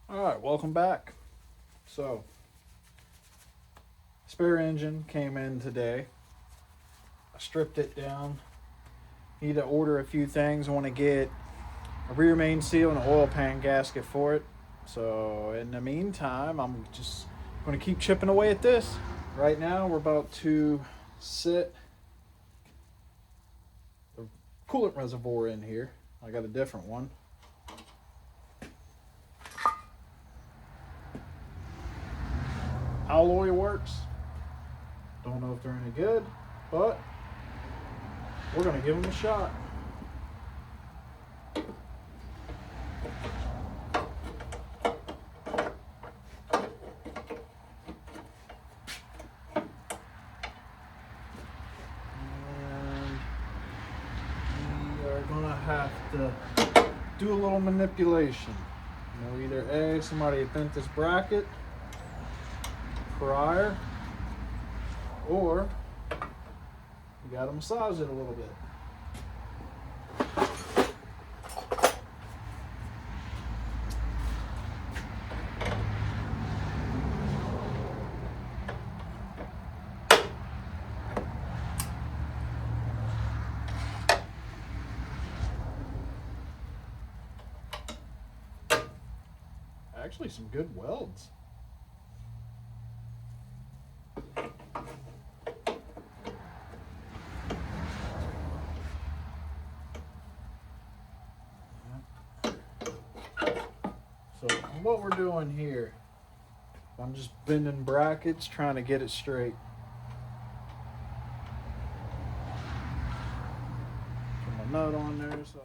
All right, welcome back. So, spare engine came in today. I stripped it down. Need to order a few things. I want to get a rear main seal and an oil pan gasket for it. So, in the meantime, I'm just going to keep chipping away at this. Right now, we're about to set the coolant reservoir in here. I got a different one. Alloy works. Don't know if they're any good, but we're gonna give them a shot. And we are gonna have to do a little manipulation. You know, either A, somebody had bent this bracket prior, or you gotta massage it a little bit. Actually, some good welds. So what we're doing here, I'm just bending brackets, trying to get it straight. Put my nut on there. So.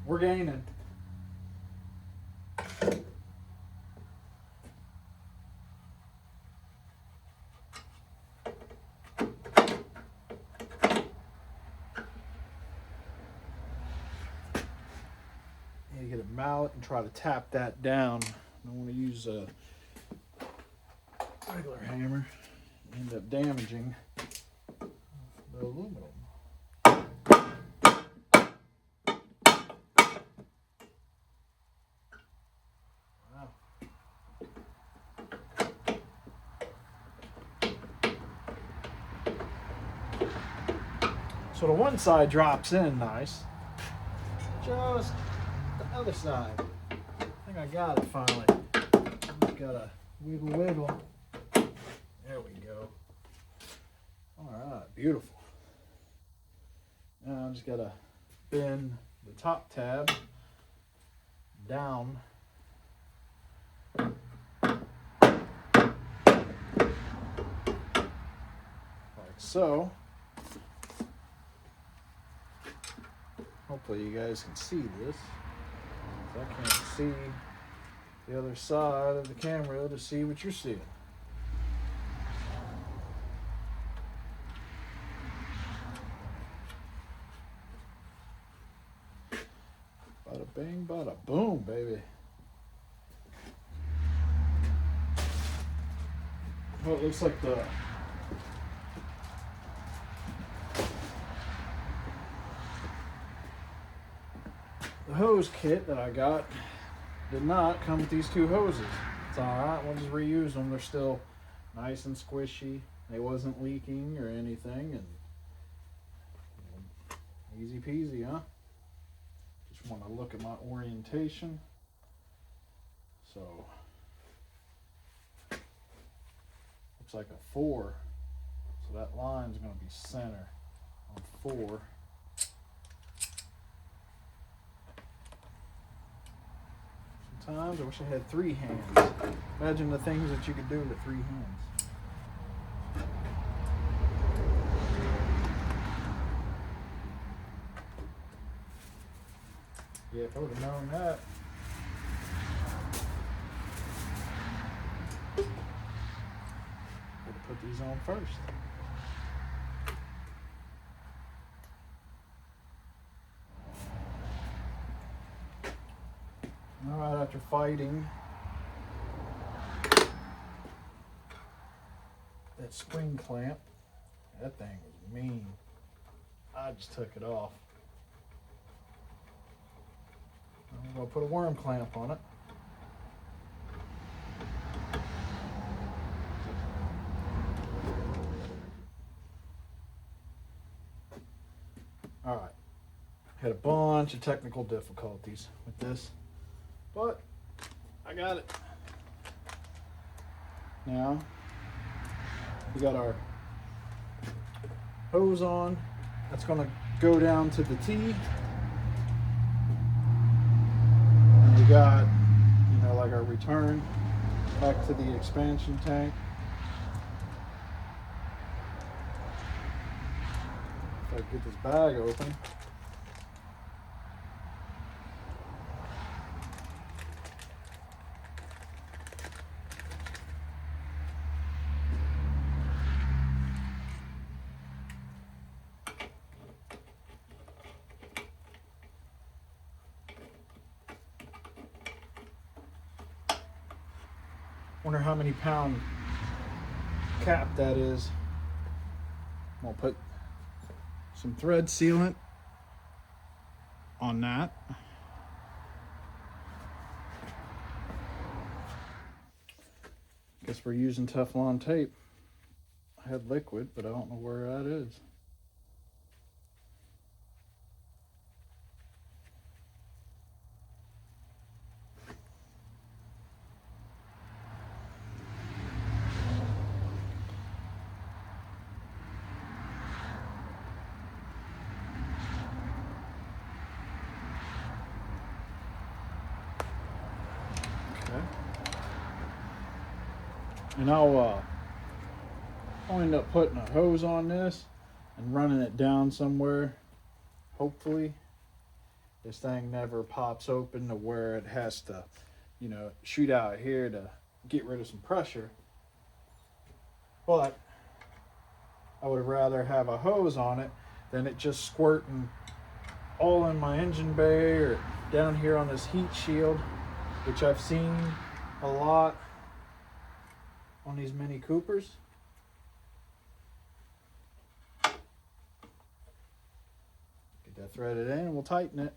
We're gaining. You get a mallet and try to tap that down. I don't want to use a regular hammer. End up damaging the aluminum. So the one side drops in nice. Just the other side. I think I got it finally. Just gotta wiggle. There we go. Alright, beautiful. Now I just gotta bend the top tab down. Like so. Hopefully you guys can see this. I can't see the other side of the camera to see what you're seeing. Bada bing, bada boom, baby. Well, it looks like the hose kit that I got did not come with these two hoses. It's alright, we'll just reuse them. They're still nice and squishy. They wasn't leaking or anything, and easy peasy, huh? Just want to look at my orientation. So looks like a 4. So that line's going to be center on 4. Sometimes I wish I had 3 hands. Imagine the things that you could do with 3 hands. Yeah, if I would have known that. Would have put these on first. All right, after fighting that spring clamp, that thing was mean. I just took it off. I'm gonna put a worm clamp on it. All right, had a bunch of technical difficulties with this, but I got it. Now, we got our hose on. That's gonna go down to the T. And we got, like our return back to the expansion tank. If I get this bag open. Wonder how many pound cap that is. I'm gonna put some thread sealant on that. Guess we're using Teflon tape. I had liquid, but I don't know where that is. And I'll end up putting a hose on this and running it down somewhere. Hopefully this thing never pops open to where it has to, shoot out here to get rid of some pressure. But I would rather have a hose on it than it just squirting all in my engine bay or down here on this heat shield, which I've seen a lot on these Mini Coopers. Get that threaded in and we'll tighten it.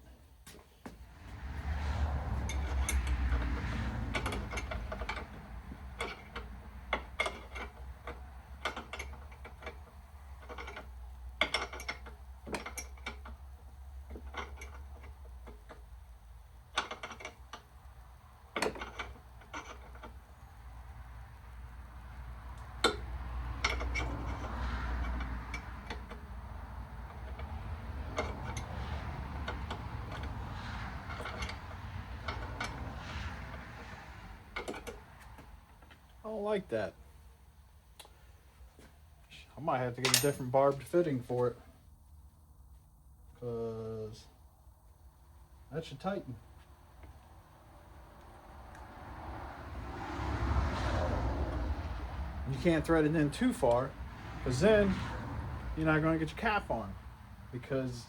I don't like that. I might have to get a different barbed fitting for it, because that should tighten. You can't thread it in too far, because then you're not going to get your cap on, because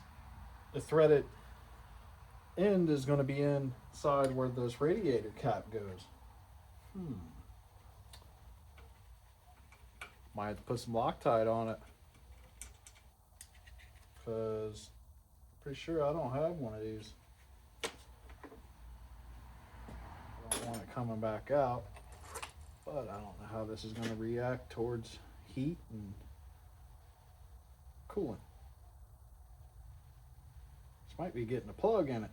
the threaded end is going to be inside where this radiator cap goes. Might have to put some Loctite on it, because I'm pretty sure I don't have one of these. I don't want it coming back out, but I don't know how this is going to react towards heat and coolant. This might be getting a plug in it.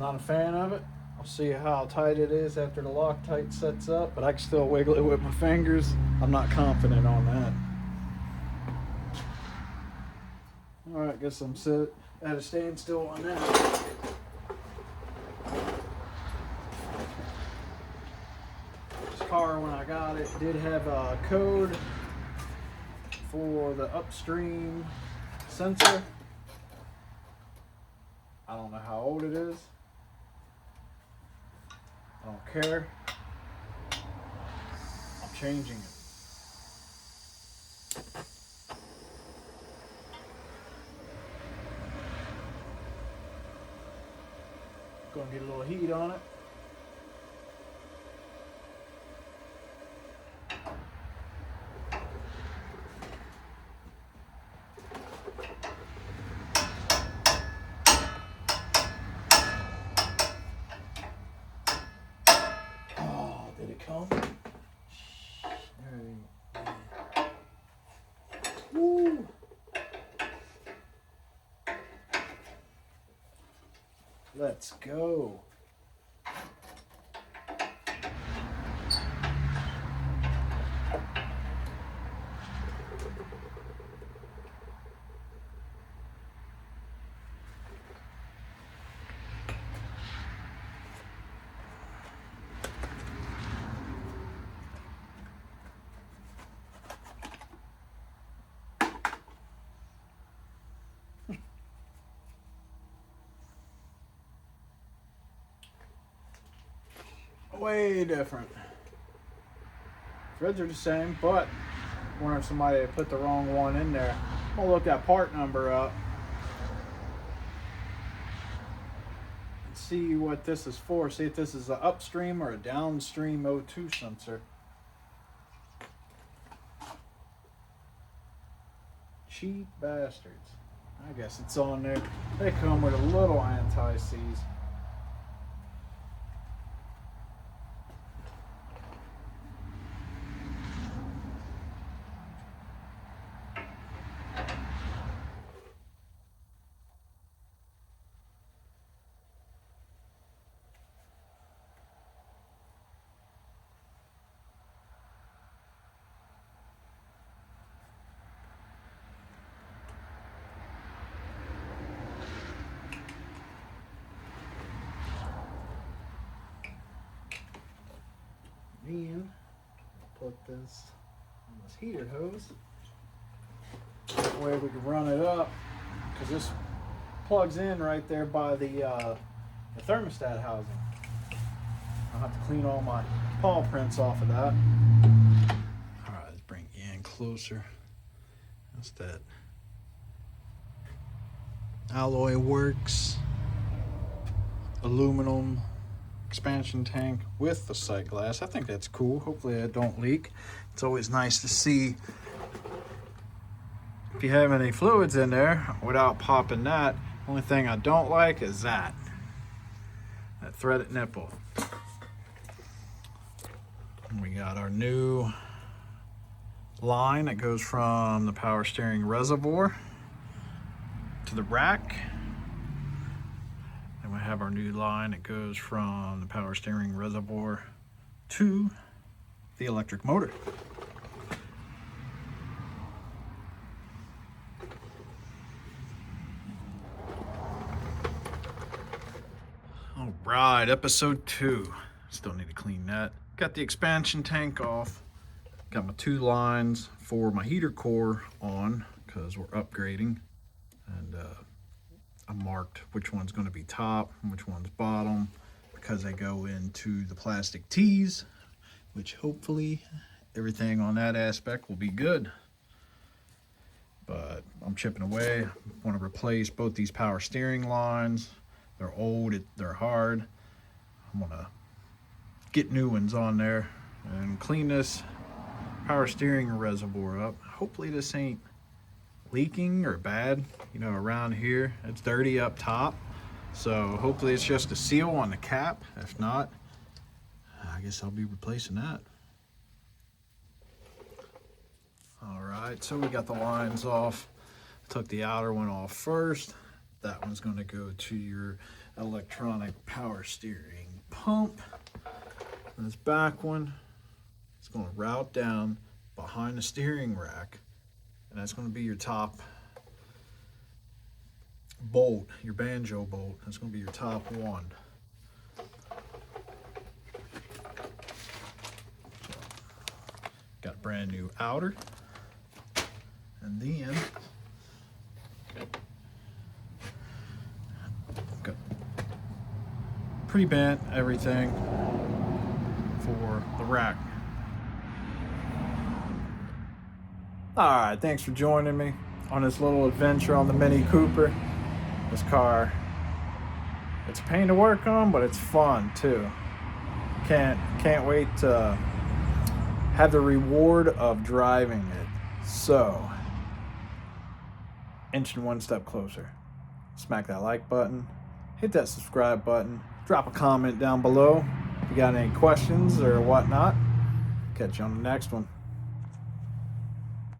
Not a fan of it. I'll see how tight it is after the Loctite sets up, but I can still wiggle it with my fingers. I'm not confident on that. Alright, guess I'm set at a standstill on that. This car, when I got it, did have a code for the upstream sensor. I don't know how old it is. I don't care. I'm changing it. Gonna get a little heat on it. Oh, did it come? Woo! Let's go. Way different. Threads are the same, but I wonder if somebody had put the wrong one in there. I'm gonna look that part number up and see what this is for. See if this is an upstream or a downstream O2 sensor. Cheap bastards. I guess it's on there. They come with a little anti-seize. Then put this on this heater hose. That way we can run it up, because this plugs in right there by the thermostat housing. I'll have to clean all my paw prints off of that. All right, let's bring you in closer. That's that Alloy Works aluminum expansion tank with the sight glass. I think that's cool. Hopefully it don't leak. It's always nice to see if you have any fluids in there without popping that. Only thing I don't like is that threaded nipple. And we got our new line that goes from the power steering reservoir to the rack. And we have our new line that goes from the power steering reservoir to the electric motor. All right, episode 2. Still need to clean that. Got the expansion tank off. Got my 2 lines for my heater core on because we're upgrading. And I marked which one's going to be top and which one's bottom because they go into the plastic tees, which hopefully everything on that aspect will be good. But I'm chipping away. I want to replace both these power steering lines. They're old, they're hard. I'm going to get new ones on there and clean this power steering reservoir up. Hopefully this ain't leaking or bad. You know, around here it's dirty up top, so hopefully it's just a seal on the cap. If not, I guess I'll be replacing that. All right, so we got the lines off. Took the outer one off first. That one's going to go to your electronic power steering pump. And this back one is going to route down behind the steering rack, and that's going to be your top bolt, your banjo bolt. That's going to be your top one. Got brand new outer, and then got pre-bent everything for the rack. Alright, thanks for joining me on this little adventure on the Mini Cooper. This car, it's a pain to work on, but it's fun too. Can't wait to have the reward of driving it. So, inching one step closer. Smack that like button, hit that subscribe button, drop a comment down below if you got any questions or whatnot. Catch you on the next one.